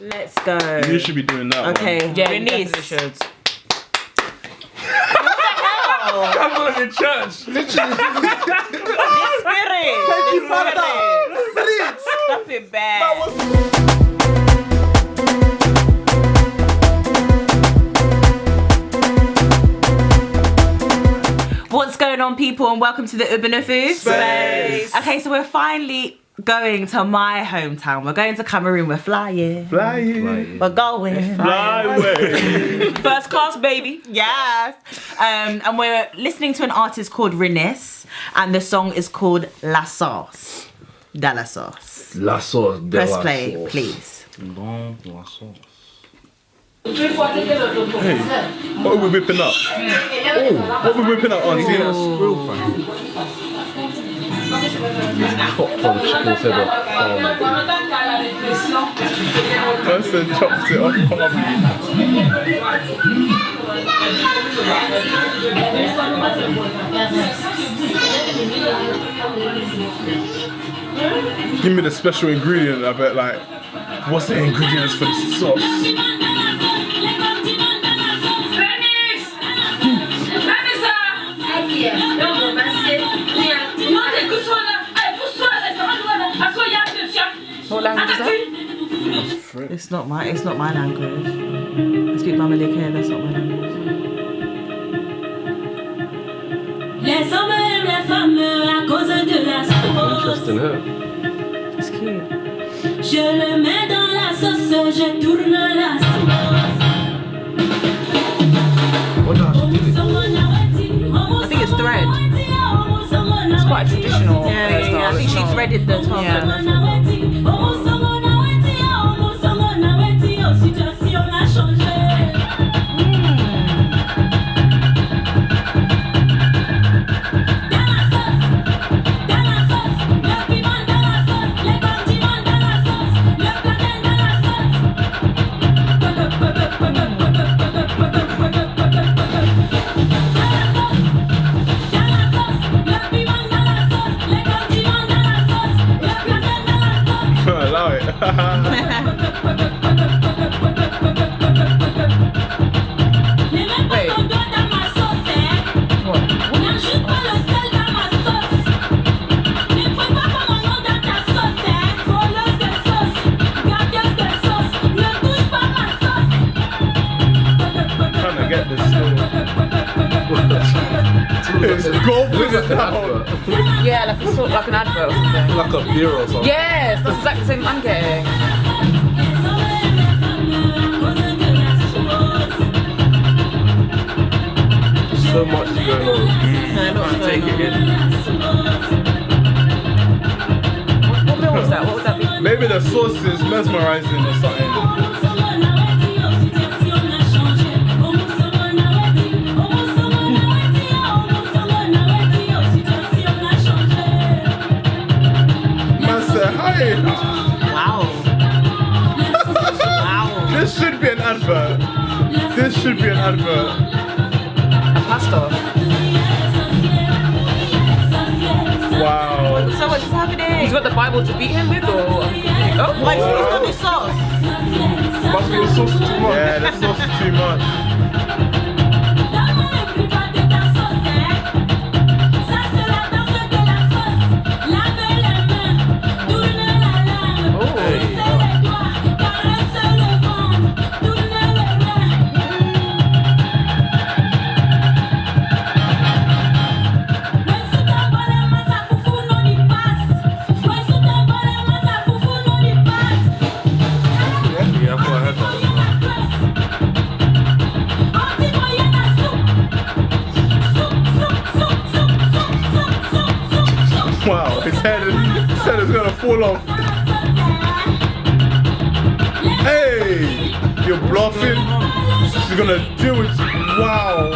Let's go. You should be doing that. Okay, Yeah, Reniss. you should. I'm going to church. Spirit. Thank you, Father. Stop it bad. What's going on, people, and welcome to the Ubunifu Space. Okay, so we're finally going to my hometown. We're going to Cameroon. We're flying. Flying. We're going. Fly away. First class, baby. Yes. And we're listening to an artist called Reniss, and the song is called La Sauce. De la Sauce. La sauce. Press play, please. Non, la sauce. Hey, what are we whipping up? Oh, what are we whipping up, Auntie? Real fun. Top from chicken cheddar. Person chops it off calmly. Give me the special ingredient. I bet, like, what's the ingredients for this sauce? What language is that? It's not my language. I speak Mamalik here, that's not my language. Les hommes aiment les femmes à cause de la sauce. Interesting, huh? It's cute. Je le mets dans la sauce, je tourne la sauce. What does she do? I think it's thread. It's quite traditional. Yeah, I think she threaded the top. Allow it. Wait. What? Trying to get this It's golfing it down. Yeah, like a sort like an advert or something. Like a beer or something. Yes, that's exactly the same I'm getting. So much is going on. Can't take it in. What meal was that? What would that be? Maybe the sauce is mesmerizing or something. Man said, hi. Wow. Wow. This should be an advert. This should be an advert. Pasta. Wow. So much is happening. He's got the Bible to beat him with, or? Oh, Why is he's got this sauce? Must be the sauce is too much. Yeah, the sauce is too much. Yeah, I thought I had that. Wow, his head is gonna fall off. Hey, you're bluffing. She's gonna do it. Wow.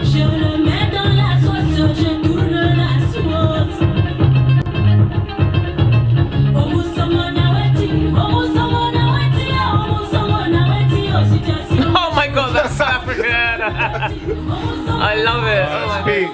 Je le mets dans la I love it. Oh my Peak.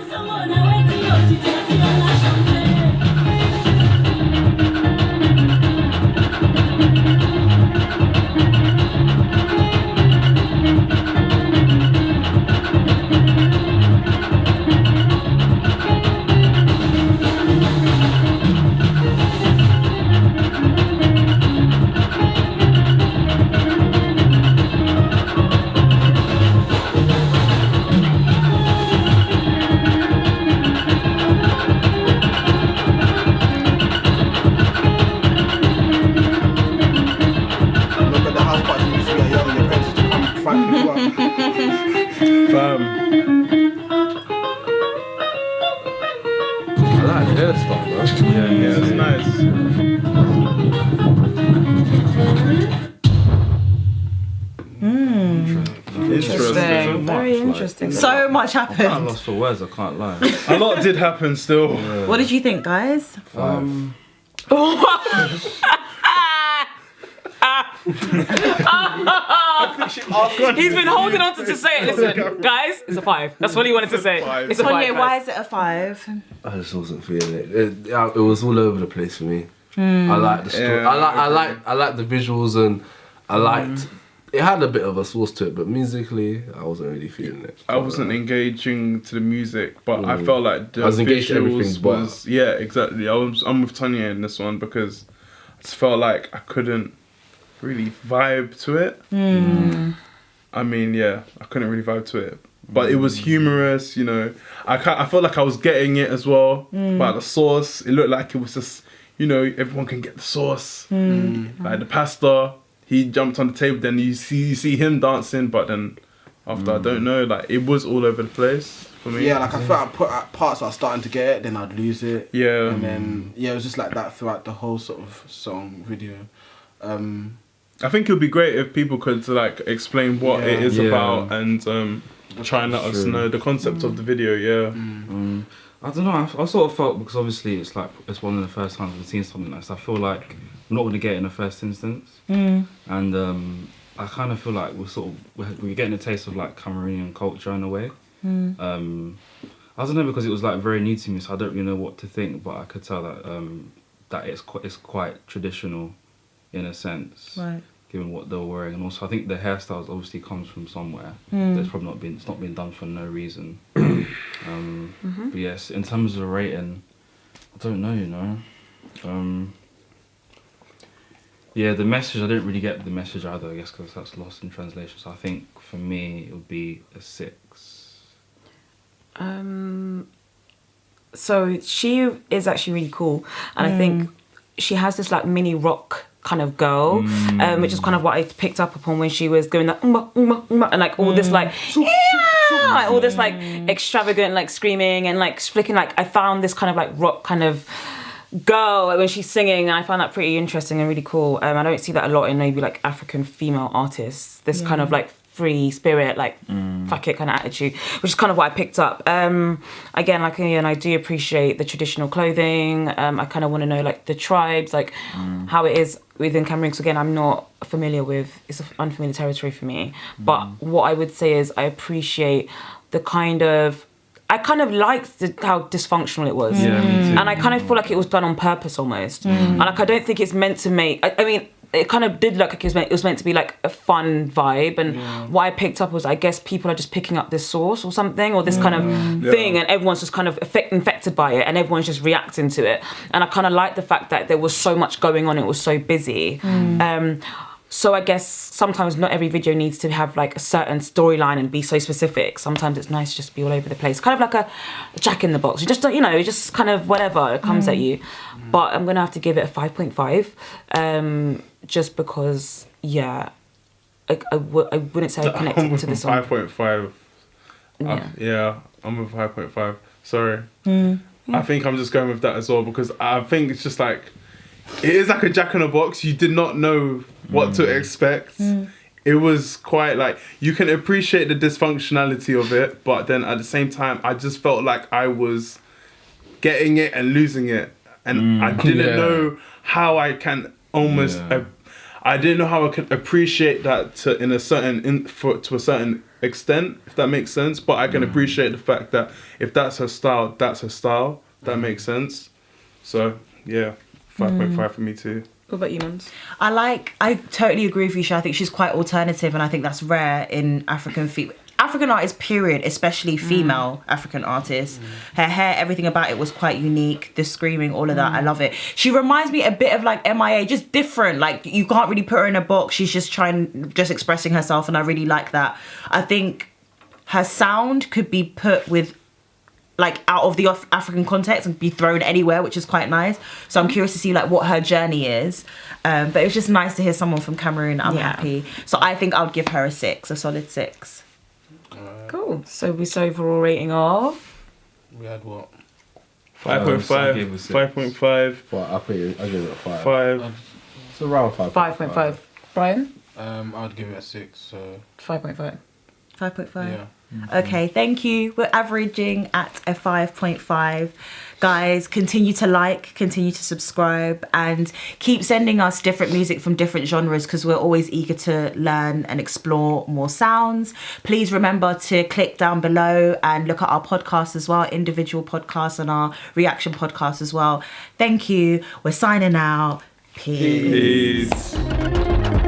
Look at the house party you see at young and your parents used to come fight you up. Fam. I like the hairstyle, bro. Yeah, it's nice. Interesting. Very interesting. So much I'm happened. lost for words, I can't lie. A lot did happen still. What did you think, guys? He's been holding on to say it. Listen, guys, it's a 5. That's what he wanted to say. Five. It's a 5. Kanye, why guys. is it a 5? I just wasn't feeling it. It was all over the place for me. I like the story. Yeah, I like the visuals, and I liked. It had a bit of a source to it, but musically, I wasn't really feeling it. I wasn't engaging to the music, but I felt like the I was engaged to everything, visuals but- was yeah, exactly. I'm with Tanya in this one because I just felt like I couldn't really vibe to it. I mean, yeah, I couldn't really vibe to it, but it was humorous. You know, I felt like I was getting it as well. But the sauce, it looked like it was just, you know, everyone can get the sauce. Like the pastor, he jumped on the table. Then you see him dancing, but then after I don't know, like it was all over the place for me. Yeah, like I felt I put at parts I was starting to get it, then I'd lose it. Yeah. And then it was just like that throughout the whole sort of song video. I think it would be great if people could like explain what it is Yeah. about and try and let us know the concept of the video. Yeah. I don't know. I sort of felt, because obviously it's like it's one of the first times we've seen something like this. I feel like we're not going to get it in the first instance, and I kind of feel like we're getting a taste of like Cameroonian culture in a way. I don't know, because it was like very new to me, so I don't really know what to think. But I could tell that that it's quite traditional, in a sense, Right. given what they were wearing, and also I think the hairstyles obviously comes from somewhere. It's probably it's not been done for no reason. But yes, in terms of rating, I don't know, you know. Yeah, the message, I didn't really get the message either, I guess, because that's lost in translation. So I think for me it would be a 6. So she is actually really cool, and I think she has this like mini rock kind of girl, which is kind of what I picked up upon when she was going like and like all this like like all this like extravagant like screaming and like flicking. Like I found this kind of like rock kind of girl when she's singing, and I found that pretty interesting and really cool. I don't see that a lot in maybe like African female artists. This kind of like free spirit, like fuck it kind of attitude, which is kind of what I picked up. Again, like I do appreciate the traditional clothing. I kind of want to know like the tribes, like how it is within Cameroon. Because again, I'm not familiar with, it's an unfamiliar territory for me. But what I would say is I appreciate the kind of, I kind of liked how dysfunctional it was. Yeah, me too. And I kind of feel like it was done on purpose almost. And like I don't think it's meant to make, I mean, it kind of did look like it was meant to be like a fun vibe, and what I picked up was I guess people are just picking up this sauce or something, or this kind of thing, and everyone's just kind of infected by it, and everyone's just reacting to it. And I kind of like the fact that there was so much going on, it was so busy. So I guess sometimes not every video needs to have like a certain storyline and be so specific. Sometimes it's nice just to be all over the place, kind of like a Jack in the Box. You just don't, just kind of whatever it comes at you. But I'm gonna have to give it a 5.5, just because, I wouldn't say I I'm connected with to the song. 5.5. Yeah. I'm with 5.5. Sorry. I think I'm just going with that as well, because I think it's just like, it is like a Jack in a Box. You did not know what to expect. It was quite like, you can appreciate the dysfunctionality of it, but then at the same time, I just felt like I was getting it and losing it. And I didn't know how I can almost... I didn't know how I could appreciate that to a certain extent, if that makes sense. But I can appreciate the fact that if that's her style, that's her style. That makes sense. So yeah, 5.5 for me too. What about you, Mums? I totally agree with you, Sha. I think she's quite alternative, and I think that's rare in African artists, period, especially female African artists. Her hair, everything about it was quite unique. The screaming, all of that, I love it. She reminds me a bit of like MIA, just different. Like you can't really put her in a box. She's just expressing herself, and I really like that. I think her sound could be put with like out of the African context and be thrown anywhere, which is quite nice. So I'm curious to see like what her journey is. But it was just nice to hear someone from Cameroon. I'm happy. So I think I would give her a solid 6. Cool. So we saw overall rating of. We had what? 5.5. 5.5. Well, I give it a 5. 5. It's around 5. 5.5. Brian? I'd give it a 6. So 5.5. 5.5. yeah. Okay, thank you. We're averaging at a 5.5. Guys, continue to like, continue to subscribe, and keep sending us different music from different genres because we're always eager to learn and explore more sounds. Please remember to click down below and look at our podcasts as well, individual podcasts and our reaction podcasts as well. Thank you. We're signing out. Peace. Peace.